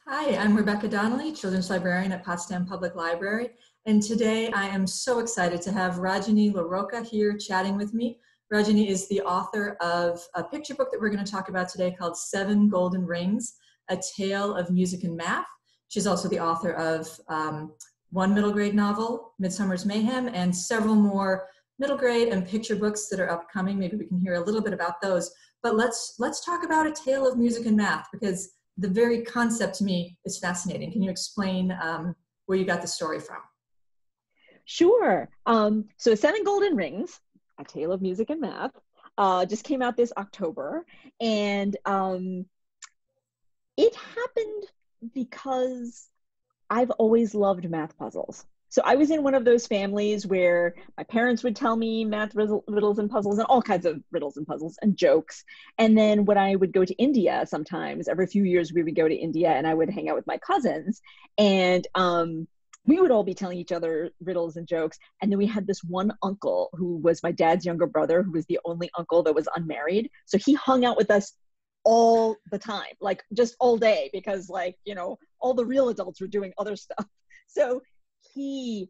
Hi, I'm Rebecca Donnelly, Children's Librarian at Potsdam Public Library, and today I am so excited to have Rajani LaRocca here chatting with me. Rajani is the author of a picture book that we're going to talk about today called Seven Golden Rings, A Tale of Music and Math. She's also the author of one middle grade novel, Midsummer's Mayhem, and several more middle grade and picture books that are upcoming. Maybe we can hear a little bit about those. But let's talk about A Tale of Music and Math, because the very concept to me is fascinating. Can you explain where you got the story from? Sure. So Seven Golden Rings, A Tale of Music and Math, just came out this October. And it happened because I've always loved math puzzles. So I was in one of those families where my parents would tell me math riddles and puzzles and all kinds of riddles and puzzles and jokes. And then when I would go to India, sometimes every few years we would go to India and I would hang out with my cousins, and we would all be telling each other riddles and jokes. And then we had this one uncle who was my dad's younger brother, who was the only uncle that was unmarried. So he hung out with us all the time, like just all day, because all the real adults were doing other stuff. So he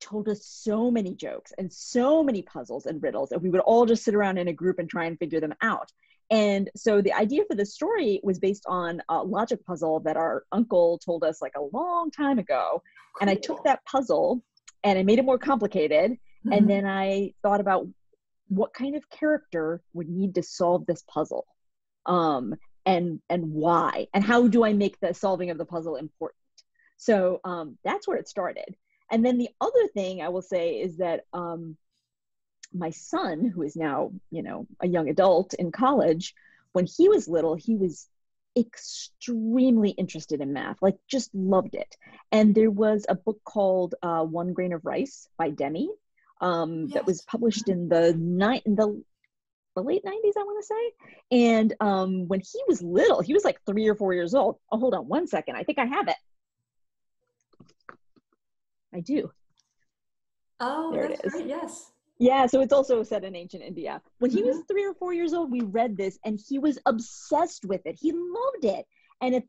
told us so many jokes and so many puzzles and riddles, and we would all just sit around in a group and try and figure them out. And so the idea for the story was based on a logic puzzle that our uncle told us a long time ago. Cool. And I took that puzzle and I made it more complicated. Mm-hmm. And then I thought about what kind of character would need to solve this puzzle, and why, and how do I make the solving of the puzzle important? So that's where it started. And then the other thing I will say is that my son, who is now, a young adult in college, when he was little, he was extremely interested in math, just loved it. And there was a book called One Grain of Rice by Demi yes. that was published in the late 90s, I want to say. And when he was little, he was 3 or 4 years old. Oh, hold on one second. I think I have it. I do. Oh, there that's great. Yes. Yeah, so it's also set in ancient India. When he was 3 or 4 years old, we read this and he was obsessed with it. He loved it. And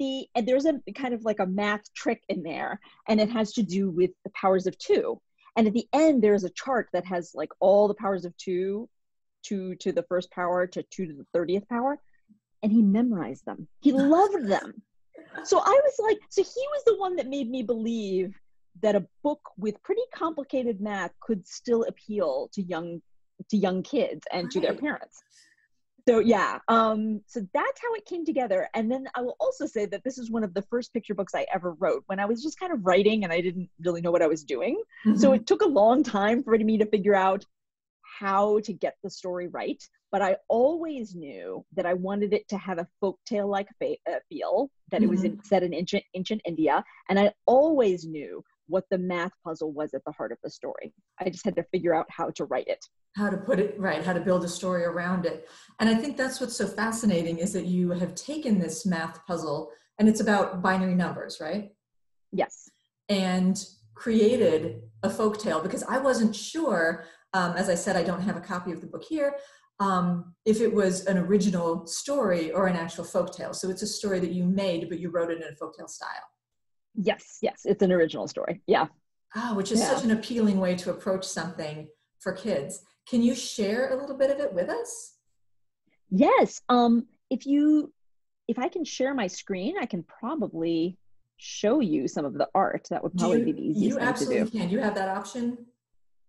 there's a kind of a math trick in there, and it has to do with the powers of 2. And at the end, there's a chart that has all the powers of 2 to the first power to 2 to the 30th power. And he memorized them. He loved them. So so he was the one that made me believe that a book with pretty complicated math could still appeal to young kids and to their parents. So yeah, so that's how it came together. And then I will also say that this is one of the first picture books I ever wrote when I was just kind of writing and I didn't really know what I was doing. Mm-hmm. So it took a long time for me to figure out how to get the story right. But I always knew that I wanted it to have a folktale-like feel, that mm-hmm. it was set in ancient India. And I always knew what the math puzzle was at the heart of the story. I just had to figure out how to write it. How to put it right, how to build a story around it. And I think that's what's so fascinating, is that you have taken this math puzzle, and it's about binary numbers, right? Yes. And created a folktale, because I wasn't sure, as I said, I don't have a copy of the book here, if it was an original story or an actual folktale. So it's a story that you made, but you wrote it in a folktale style. Yes, it's an original story. Yeah. Oh, which is such an appealing way to approach something for kids. Can you share a little bit of it with us? Yes. If I can share my screen, I can probably show you some of the art. That would probably be the easiest thing to do. You absolutely can. You have that option?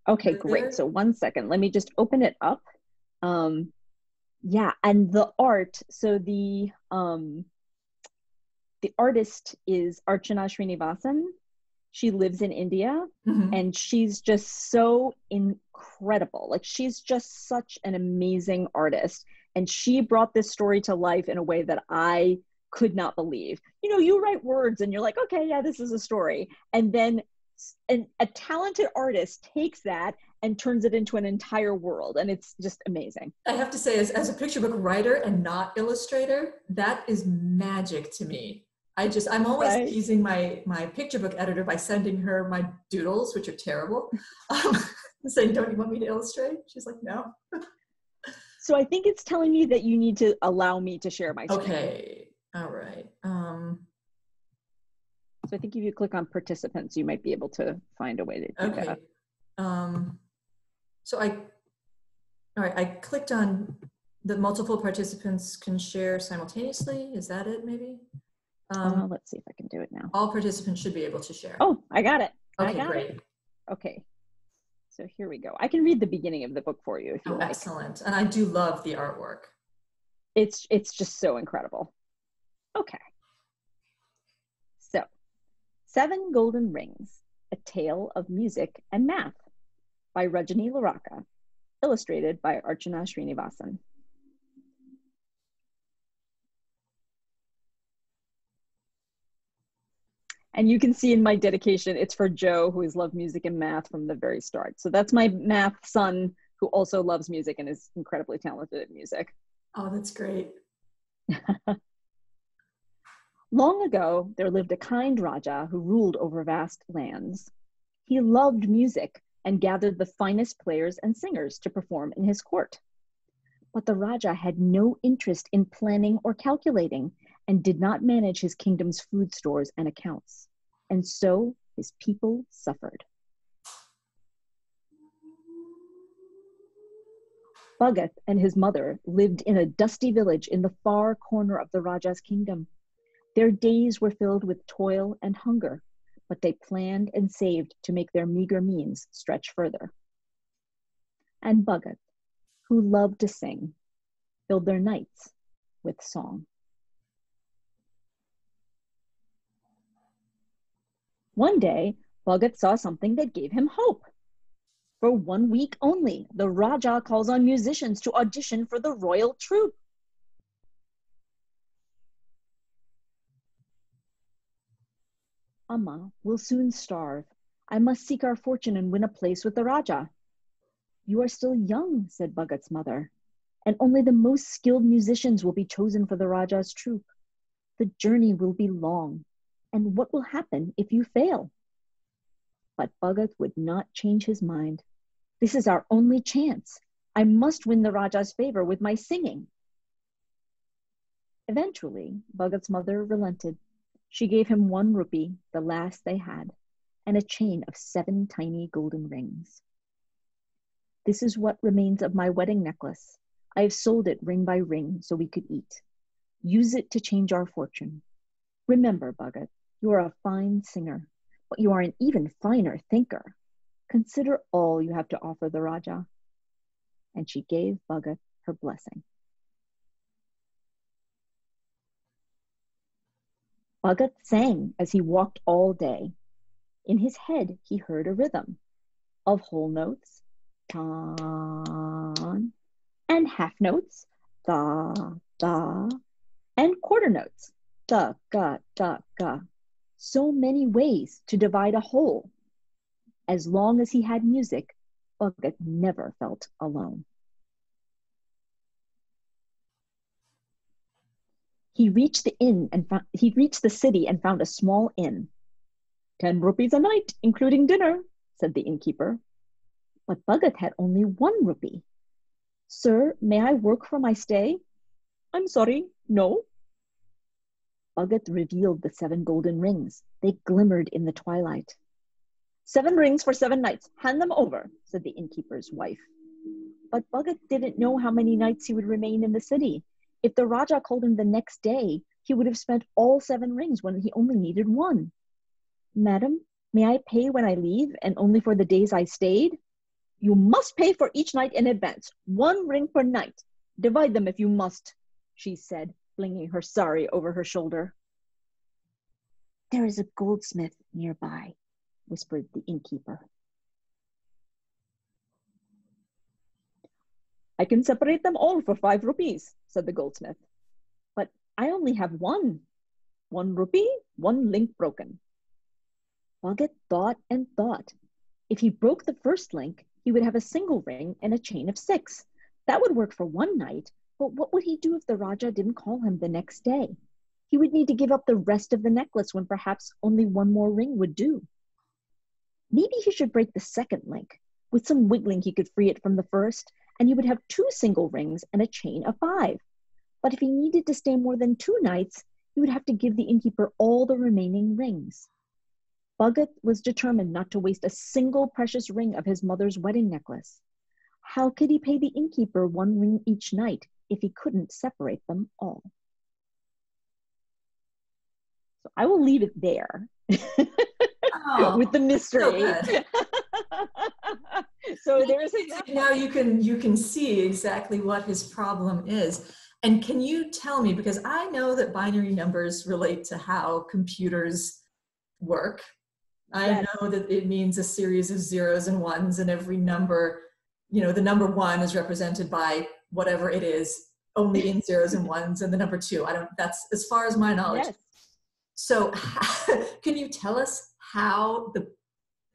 Okay, great. So one second. Let me just open it up. Yeah, and the art. So the artist is Archana Srinivasan. She lives in India, mm-hmm. and she's just so incredible. She's just such an amazing artist. And she brought this story to life in a way that I could not believe. You write words and you're like, okay, yeah, this is a story. And then a talented artist takes that and turns it into an entire world. And it's just amazing. I have to say, as a picture book writer and not illustrator, that is magic to me. I'm always teasing my picture book editor by sending her my doodles, which are terrible, saying, don't you want me to illustrate? She's like, no. So I think it's telling me that you need to allow me to share my screen. Okay. All right. So I think if you click on participants, you might be able to find a way to do Okay. that. So all right, I clicked on the multiple participants can share simultaneously. Is that it, maybe? Let's see if I can do it now. All participants should be able to share. Oh, I got it. Okay, great. Okay. So here we go. I can read the beginning of the book for you if you like. Excellent. And I do love the artwork. It's just so incredible. Okay. So, 7 Golden Rings, A Tale of Music and Math by Rajani LaRocca, illustrated by Archana Srinivasan. And you can see in my dedication, it's for Joe, who has loved music and math from the very start. So that's my math son, who also loves music and is incredibly talented at music. Oh, that's great. Long ago, there lived a kind Raja who ruled over vast lands. He loved music and gathered the finest players and singers to perform in his court. But the Raja had no interest in planning or calculating and did not manage his kingdom's food stores and accounts. And so his people suffered. Bhagat and his mother lived in a dusty village in the far corner of the Raja's kingdom. Their days were filled with toil and hunger, but they planned and saved to make their meager means stretch further. And Bhagat, who loved to sing, filled their nights with song. One day, Bhagat saw something that gave him hope. For 1 week only, the Raja calls on musicians to audition for the royal troupe. Amma, we'll soon starve. I must seek our fortune and win a place with the Raja. You are still young, said Bhagat's mother, and only the most skilled musicians will be chosen for the Raja's troupe. The journey will be long, and what will happen if you fail? But Bhagat would not change his mind. This is our only chance. I must win the Raja's favor with my singing. Eventually, Bhagat's mother relented. She gave him 1 rupee, the last they had, and a chain of 7 tiny golden rings. This is what remains of my wedding necklace. I have sold it ring by ring so we could eat. Use it to change our fortune. Remember, Bhagat, you are a fine singer, but you are an even finer thinker. Consider all you have to offer the Raja. And she gave Bhagat her blessing. Bhagat sang as he walked all day. In his head, he heard a rhythm of whole notes, tan, and half notes, da, da, and quarter notes, da, ga, da, ga. So many ways to divide a whole. As long as he had music, Bhagat never felt alone. He reached the city and found a small inn. 10 rupees a night, including dinner, said the innkeeper. But Bhagat had only 1 rupee. Sir, may I work for my stay? I'm sorry, no. Bhagat revealed the 7 golden rings. They glimmered in the twilight. 7 rings for 7 nights. Hand them over, said the innkeeper's wife. But Bhagat didn't know how many nights he would remain in the city. If the Raja called him the next day, he would have spent all 7 rings when he only needed 1. Madam, may I pay when I leave and only for the days I stayed? You must pay for each night in advance, 1 ring per night. Divide them if you must, she said, flinging her sari over her shoulder. There is a goldsmith nearby, whispered the innkeeper. I can separate them all for 5 rupees, said the goldsmith. But I only have 1. 1 rupee, 1 link broken. Bhagat thought and thought. If he broke the first link, he would have a single ring and a chain of 6. That would work for 1 night, but what would he do if the Raja didn't call him the next day? He would need to give up the rest of the necklace when perhaps only 1 more ring would do. Maybe he should break the second link. With some wiggling, he could free it from the first, and he would have 2 single rings and a chain of 5. But if he needed to stay more than 2 nights, he would have to give the innkeeper all the remaining rings. Bhagat was determined not to waste a single precious ring of his mother's wedding necklace. How could he pay the innkeeper one ring each night if he couldn't separate them all? So I will leave it there with the mystery. So there's now you can see exactly what his problem is. And can you tell me, because I know that binary numbers relate to how computers work. I know that it means a series of zeros and ones, and every number, the number 1 is represented by whatever it is, only in zeros and ones, and the number 2, that's as far as my knowledge. Yes. So can you tell us how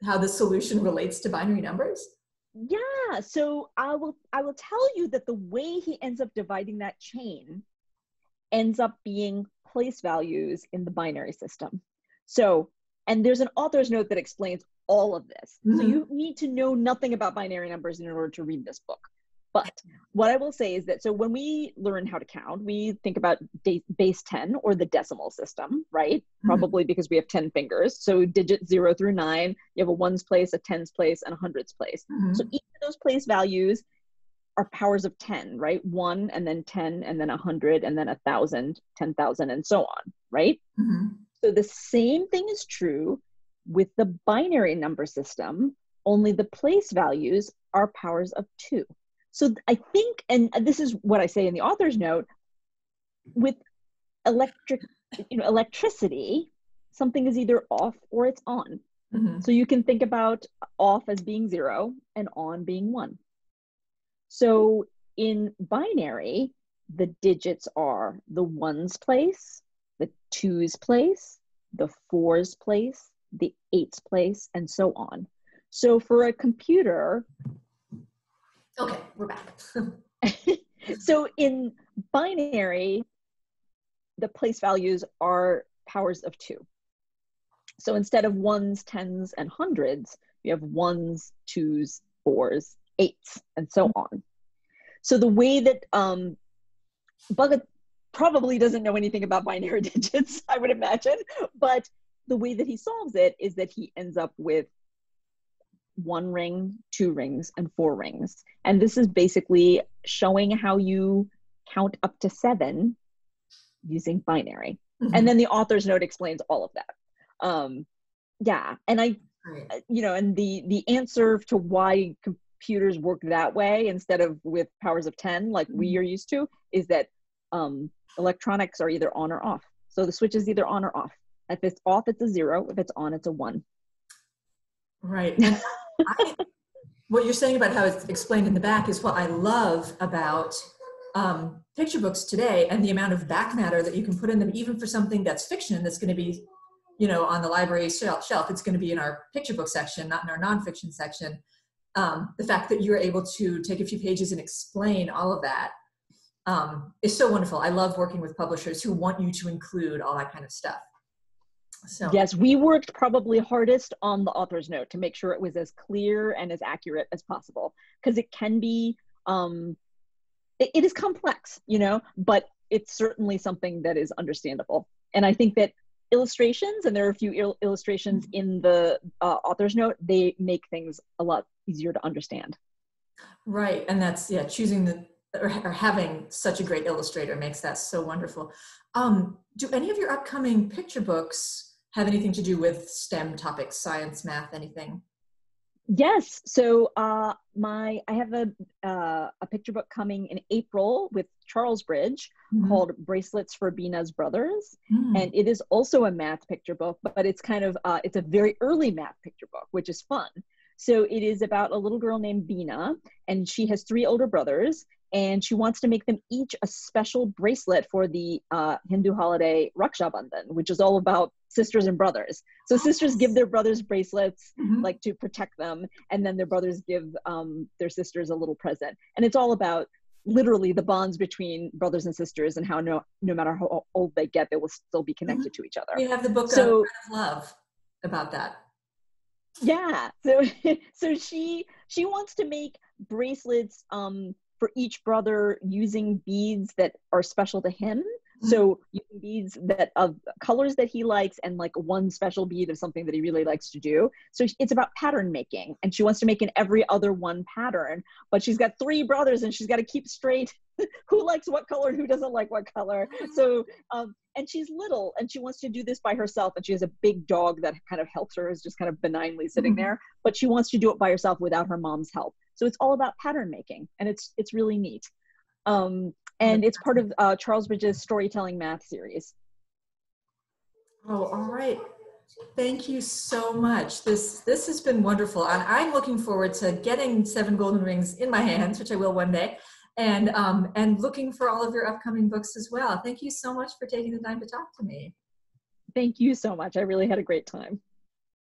the solution relates to binary numbers? Yeah, so I will tell you that the way he ends up dividing that chain ends up being place values in the binary system. So, and there's an author's note that explains all of this. Mm-hmm. So you need to know nothing about binary numbers in order to read this book. But what I will say is that, so when we learn how to count, we think about base 10 or the decimal system, right? Mm-hmm. Probably because we have 10 fingers. So digits 0 through 9, you have a ones place, a tens place, and a hundreds place. Mm-hmm. So each of those place values are powers of 10, right? 1 and then 10 and then 100 and then 1,000, 10,000 and so on, right? Mm-hmm. So the same thing is true with the binary number system, only the place values are powers of 2. So I think, and this is what I say in the author's note, with electricity, something is either off or it's on. Mm-hmm. So you can think about off as being 0 and on being 1. So in binary, the digits are the 1's place, the 2's place, the 4's place, the 8's place, and so on. So for a computer, okay, we're back. So in binary, the place values are powers of 2. So instead of 1s, 10s, and 100s, you have 1s, 2s, 4s, 8s, and so on. So the way that Bhagat probably doesn't know anything about binary digits, I would imagine, but the way that he solves it is that he ends up with 1 ring, 2 rings, and 4 rings. And this is basically showing how you count up to 7 using binary. Mm-hmm. And then the author's note explains all of that. Yeah, and and the answer to why computers work that way instead of with powers of 10 like we are used to is that electronics are either on or off. So the switch is either on or off. If it's off, it's a 0. If it's on, it's a 1. Right. And what you're saying about how it's explained in the back is what I love about picture books today, and the amount of back matter that you can put in them, even for something that's fiction, that's going to be, on the library shelf. It's going to be in our picture book section, not in our nonfiction section. The fact that you're able to take a few pages and explain all of that is so wonderful. I love working with publishers who want you to include all that kind of stuff. So yes, we worked probably hardest on the author's note to make sure it was as clear and as accurate as possible, because it can be, it is complex, but it's certainly something that is understandable. And I think that illustrations, and there are a few illustrations in the author's note, they make things a lot easier to understand. Right, and that's, choosing or having such a great illustrator makes that so wonderful. Do any of your upcoming picture books have anything to do with STEM topics, science, math, anything? Yes. So I have a picture book coming in April with Charles Bridge called Bracelets for Bina's Brothers. And it is also a math picture book, but it's kind of, it's a very early math picture book, which is fun. So it is about a little girl named Bina, and she has 3 older brothers, and she wants to make them each a special bracelet for the Hindu holiday Raksha Bandhan, which is all about sisters and brothers. So sisters give their brothers bracelets, like to protect them, and then their brothers give their sisters a little present. And it's all about literally the bonds between brothers and sisters, and how no matter how old they get, they will still be connected to each other. We have the book of Love about that. Yeah, so she wants to make bracelets for each brother using beads that are special to him, So using beads that of colors that he likes and like one special bead of something that he really likes to do. So it's about pattern making, and she wants to make in every other one pattern, but she's got 3 brothers and she's got to keep straight who likes what color and who doesn't like what color. So, and she's little and she wants to do this by herself, and she has a big dog that kind of helps her, is just kind of benignly sitting there, but she wants to do it by herself without her mom's help. So it's all about pattern making, and it's really neat. And it's part of Charles Bridges' storytelling math series. Oh, all right. Thank you so much. This has been wonderful. And I'm looking forward to getting 7 golden rings in my hands, which I will one day, and looking for all of your upcoming books as well. Thank you so much for taking the time to talk to me. Thank you so much. I really had a great time.